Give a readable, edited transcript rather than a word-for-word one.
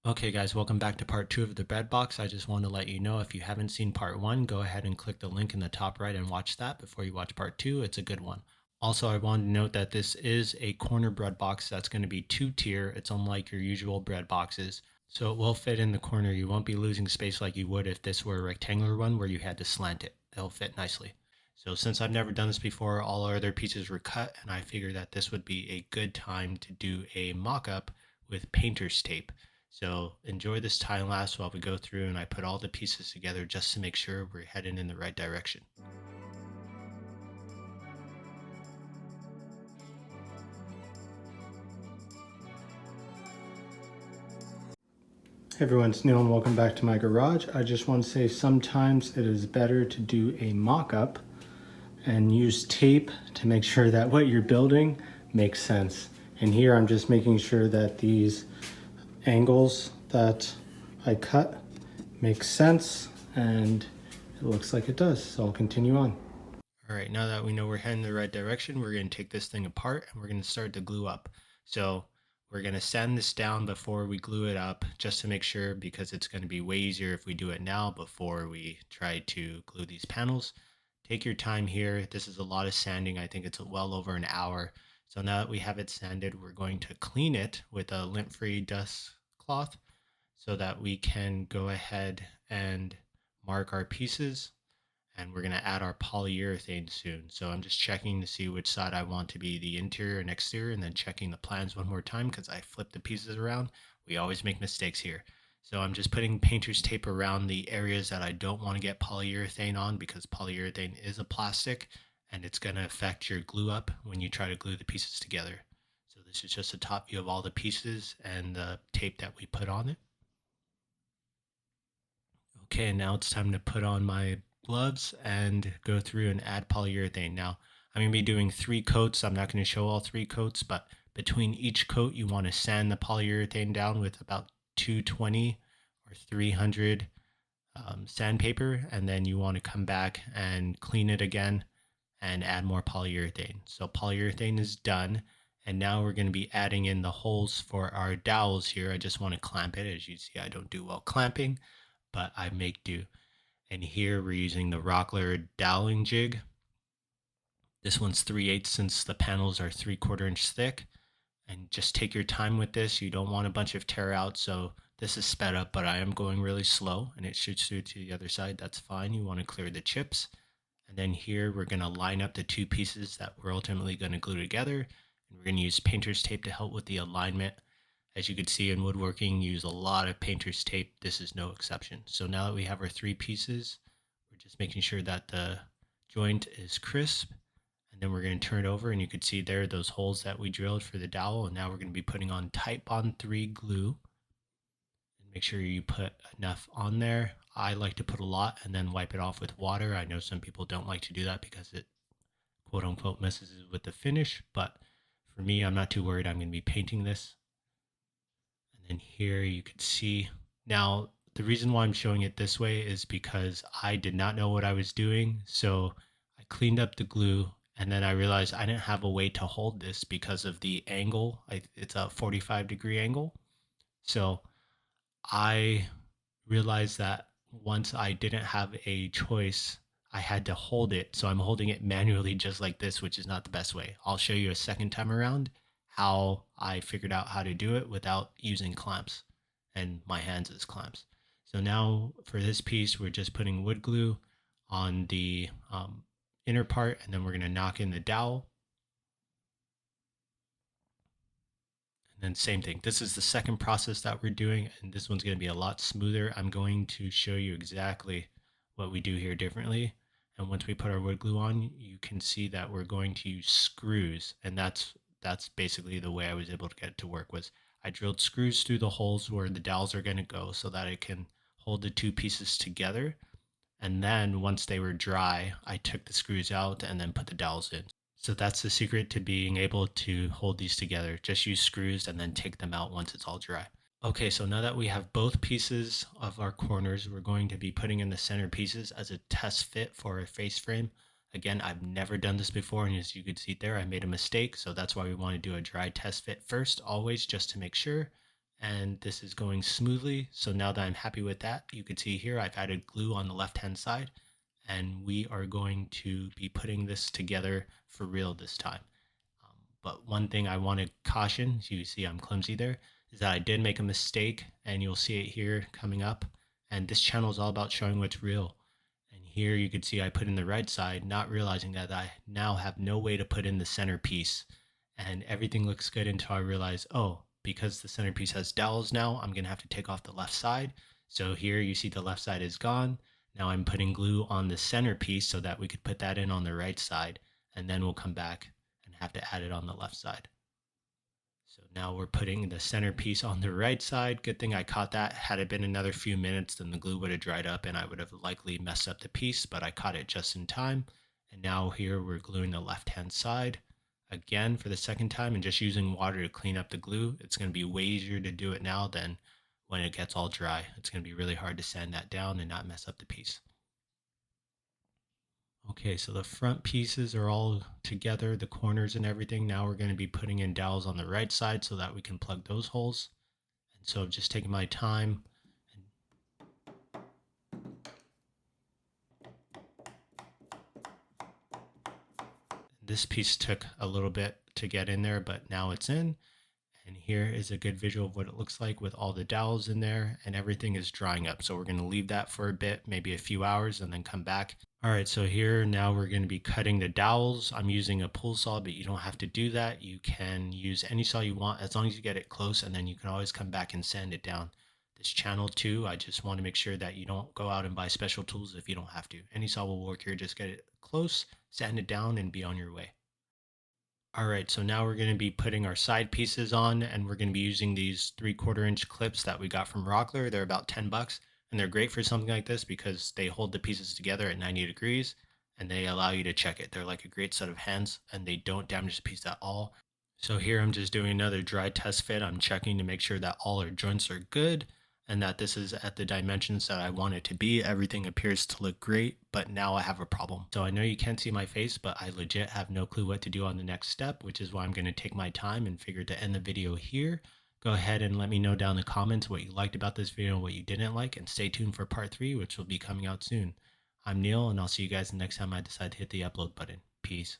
Okay guys, welcome back to part 2 of the Breadbox. I just want to let you know if you haven't seen part 1, go ahead and click the link in the top right and watch that before you watch part 2. It's a good one. Also, I wanted to note that this is a corner bread box that's going to be 2-tier. It's unlike your usual bread boxes. So it will fit in the corner. You won't be losing space like you would if this were a rectangular one where you had to slant it. It'll fit nicely. So since I've never done this before, all our other pieces were cut, and I figured that this would be a good time to do a mock-up with painter's tape. So enjoy this time lapse while we go through and I put all the pieces together just to make sure we're heading in the right direction. Hey everyone, it's Neil and welcome back to my garage. I just want to say sometimes it is better to do a mock-up and use tape to make sure that what you're building makes sense. And here I'm just making sure that these angles that I cut make sense, and it looks like it does, so I'll continue on. All right, now that we know we're heading in the right direction, we're going to take this thing apart and we're going to start to glue up. So we're going to sand this down before we glue it up just to make sure, because it's going to be way easier if we do it now before we try to glue these panels. Take your time here. This is a lot of sanding. I think it's well over an hour. So now that we have it sanded, we're going to clean it with a lint-free dust cloth so that we can go ahead and mark our pieces, and we're going to add our polyurethane soon. So I'm just checking to see which side I want to be the interior and exterior, and then checking the plans one more time because I flipped the pieces around. We always make mistakes here. So I'm just putting painter's tape around the areas that I don't want to get polyurethane on, because polyurethane is a plastic and it's going to affect your glue up when you try to glue the pieces together. So this is just a top view of all the pieces and the tape that we put on it. Okay, now it's time to put on my gloves and go through and add polyurethane. Now, I'm going to be doing 3 coats. I'm not going to show all 3 coats, but between each coat, you want to sand the polyurethane down with about 220 or 300 sandpaper, and then you want to come back and clean it again and add more polyurethane. So polyurethane is done, and now we're going to be adding in the holes for our dowels here. I just want to clamp it. As you see, I don't do well clamping, but I make do. And here we're using the Rockler doweling jig. This one's 3/8 since the panels are 3/4 inch thick. And just take your time with this. You don't want a bunch of tear out. So this is sped up, but I am going really slow, and it should suit to the other side. That's fine. You want to clear the chips. And then here we're going to line up the 2 pieces that we're ultimately going to glue together. And we're going to use painter's tape to help with the alignment. As you can see in woodworking, you use a lot of painter's tape. This is no exception. So now that we have our 3 pieces, we're just making sure that the joint is crisp. And then we're going to turn it over, and you can see there those holes that we drilled for the dowel. And now we're going to be putting on Titebond 3 glue. And make sure you put enough on there. I like to put a lot and then wipe it off with water. I know some people don't like to do that because it quote unquote messes with the finish, but for me, I'm not too worried. I'm going to be painting this. And then here you can see. Now, the reason why I'm showing it this way is because I did not know what I was doing. So I cleaned up the glue, and then I realized I didn't have a way to hold this because of the angle. It's a 45-degree angle. So I realized that once I didn't have a choice, I had to hold it. So I'm holding it manually just like this, which is not the best way. I'll show you a second time around how I figured out how to do it without using clamps and my hands as clamps. So now for this piece, we're just putting wood glue on the inner part, and then we're going to knock in the dowel. And then same thing. This is the second process that we're doing, and this one's going to be a lot smoother. I'm going to show you exactly what we do here differently. And once we put our wood glue on, you can see that we're going to use screws, and that's basically the way I was able to get it to work. Was I drilled screws through the holes where the dowels are going to go so that it can hold the 2 pieces together. And then once they were dry, I took the screws out and then put the dowels in. So that's the secret to being able to hold these together. Just use screws and then take them out once it's all dry. Okay, so now that we have both pieces of our corners, we're going to be putting in the center pieces as a test fit for a face frame. Again, I've never done this before, and as you can see there, I made a mistake. So that's why we want to do a dry test fit first, always, just to make sure. and this is going smoothly. So now that I'm happy with that, you can see here I've added glue on the left hand side, and we are going to be putting this together for real this time. But one thing I want to caution, so you see I'm clumsy there, is that I did make a mistake, and you'll see it here coming up. And this channel is all about showing what's real. And here you can see I put in the right side, not realizing that I now have no way to put in the centerpiece. And everything looks good until I realize, oh, because the centerpiece has dowels now, I'm going to have to take off the left side. So here you see the left side is gone. Now I'm putting glue on the centerpiece so that we could put that in on the right side, and then we'll come back and have to add it on the left side. So now we're putting the centerpiece on the right side. Good thing I caught that. Had it been another few minutes, then the glue would have dried up and I would have likely messed up the piece, but I caught it just in time. And now here we're gluing the left-hand side again for the second time and just using water to clean up the glue. It's going to be way easier to do it now than when it gets all dry. It's going to be really hard to sand that down and not mess up the piece. Okay, so the front pieces are all together, the corners and everything. Now we're going to be putting in dowels on the right side so that we can plug those holes. And so I've just taken my time. This piece took a little bit to get in there, but now it's in. And here is a good visual of what it looks like with all the dowels in there, and everything is drying up. So we're going to leave that for a bit, maybe a few hours, and then come back. All right, so here now we're going to be cutting the dowels. I'm using a pool saw, but you don't have to do that. You can use any saw you want as long as you get it close, and then you can always come back and sand it down. This channel too, I just want to make sure that you don't go out and buy special tools if you don't have to. Any saw will work here. Just get it close, sand it down, and be on your way. All right, so now we're going to be putting our side pieces on, and we're going to be using these 3/4 inch clips that we got from Rockler. They're about $10, and they're great for something like this because they hold the pieces together at 90 degrees, and they allow you to check it. They're like a great set of hands, and they don't damage the piece at all. So here I'm just doing another dry test fit. I'm checking to make sure that all our joints are good and that this is at the dimensions that I want it to be. Everything appears to look great, but now I have a problem. So I know you can't see my face, but I legit have no clue what to do on the next step, which is why I'm going to take my time and figure to end the video here. Go ahead and let me know down in the comments what you liked about this video and what you didn't like, and stay tuned for part 3, which will be coming out soon. I'm Neil, and I'll see you guys the next time I decide to hit the upload button. Peace.